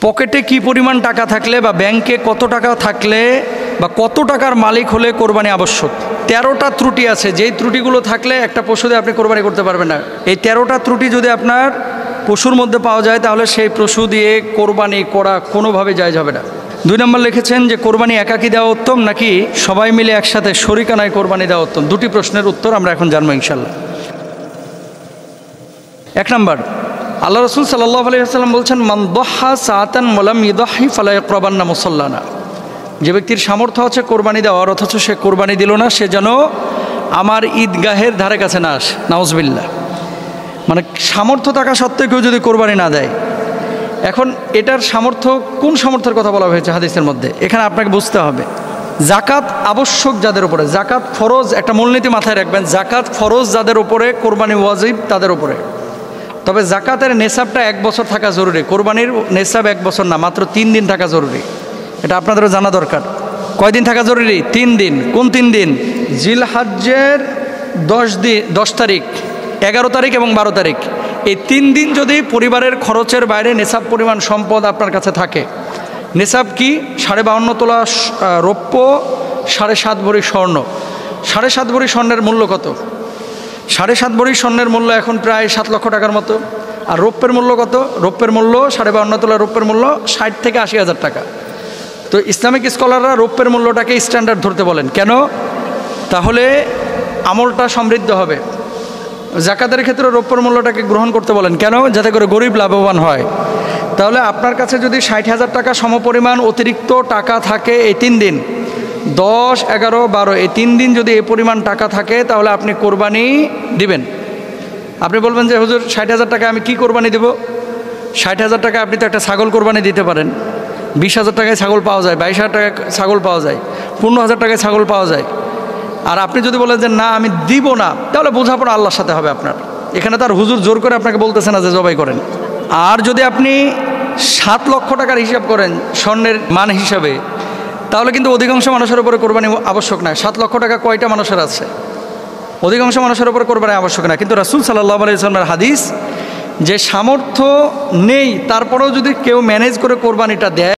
পকেটে কি পরিমাণ টাকা থাকলে বা ব্যাংকে কত টাকা থাকলে বা কত টাকার মালিক হলে কোরবানি আবশ্যক। 13টা ত্রুটি আছে, যেই ত্রুটিগুলো থাকলে একটা পশু দিয়ে আপনি কোরবানি করতে পারবেন না। এই 13টা ত্রুটি যদি আপনার পশুর মধ্যে পাওয়া যায় তাহলে সেই পশু দিয়ে কোরবানি করা কোনোভাবে জায়েজ হবে না। 2 নম্বর লিখেছেন যে কোরবানি একাকী দেওয়া উত্তম নাকি সবাই মিলে একসাথে শরিকানায় কোরবানি দেওয়া উত্তম। 2টি প্রশ্নের উত্তর আমরা এখন জানবো ইনশাল্লাহ। 1 নম্বর, আল্লাহ রসুল সাল্লাল্লাহু আলাইহি ওয়াসাল্লাম বলছেন, মান দহা সাআতান ওয়ালাম ইদহি ফালা ইয়াকরাবান্না মুসাল্লানা। যে ব্যক্তির সামর্থ্য আছে কোরবানি দেওয়ার অথচ সে কোরবানি দিল না, সে যেন আমার ঈদগাহের ধারে কাছে না আসে। নাউজুবিল্লাহ। মানে সামর্থ্য থাকা সত্ত্বেও কেউ যদি কোরবানি না দেয়, এখন এটার সামর্থ্য, কোন সামর্থ্যের কথা বলা হয়েছে হাদিসের মধ্যে, এখানে আপনাকে বুঝতে হবে। জাকাত আবশ্যক যাদের উপরে, জাকাত ফরজ, একটা মূলনীতি মাথায় রাখবেন, জাকাত ফরজ যাদের উপরে, কোরবানি ওয়াজিব তাদের উপরে। তবে জাকাতের নেশাবটা 1 বছর থাকা জরুরি। কোরবানির নেশাব 1 বছর না, মাত্র 3 দিন থাকা জরুরি। এটা আপনাদেরও জানা দরকার। কয়দিন থাকা জরুরি? 3 দিন। কোন 3 দিন? জিলহজ্জের 10 তারিখ, 11 তারিখ এবং 12 তারিখ। এই 3 দিন যদি পরিবারের খরচের বাইরে নেশাব পরিমাণ সম্পদ আপনার কাছে থাকে। নেশাব কি? 52.5 তোলা রৌপ্য, 7.5 ভরি স্বর্ণ। 7.5 ভরি স্বর্ণের মূল্য কত? 7.5 ভরি স্বর্ণের মূল্য এখন প্রায় 7 লক্ষ টাকার মতো। আর রৌপ্যের মূল্য কত? রৌপ্যের মূল্য 52.5 তোলা রৌপ্যের মূল্য 60 থেকে 80 হাজার টাকা। তো ইসলামিক স্কলাররা রৌপ্যের মূল্যটাকে স্ট্যান্ডার্ড ধরতে বলেন। কেন? তাহলে আমলটা সমৃদ্ধ হবে। জাকাতের ক্ষেত্রে রৌপ্যের মূল্যটাকে গ্রহণ করতে বলেন। কেন? যাতে করে গরিব লাভবান হয়। তাহলে আপনার কাছে যদি 60,000 টাকা সমপরিমাণ অতিরিক্ত টাকা থাকে এই 3 দিন, 10, 11, 12, এই 3 দিন যদি এই পরিমাণ টাকা থাকে তাহলে আপনি কোরবানি দিবেন। আপনি বলবেন যে হুজুর 60,000 টাকা আমি কি কোরবানি দেব? 60,000 টাকা আপনি তো একটা ছাগল কোরবানি দিতে পারেন। 20,000 টাকায় ছাগল পাওয়া যায়, 22,000 টাকায় ছাগল পাওয়া যায়, 15,000 টাকায় ছাগল পাওয়া যায়। আর আপনি যদি বলেন যে না আমি দিব না, তাহলে বোঝাপড়া আল্লাহর সাথে হবে আপনার। এখানে তার হুজুর জোর করে আপনাকে বলতেছে না যে জবাই করেন। আর যদি আপনি 7 লক্ষ টাকার হিসাব করেন স্বর্ণের মান হিসাবে, তাহলে কিন্তু অধিকাংশ মানুষের উপরে কোরবানি আবশ্যক না। 7 লক্ষ টাকা কয়টা মানুষের আছে? অধিকাংশ মানুষের উপরে কোরবানি আবশ্যক না। কিন্তু রাসূল সাল্লাল্লাহু আলাইহি ওয়াসাল্লামের হাদিস, যে সামর্থ্য নেই তারপরেও যদি কেউ ম্যানেজ করে কোরবানিটা দেয়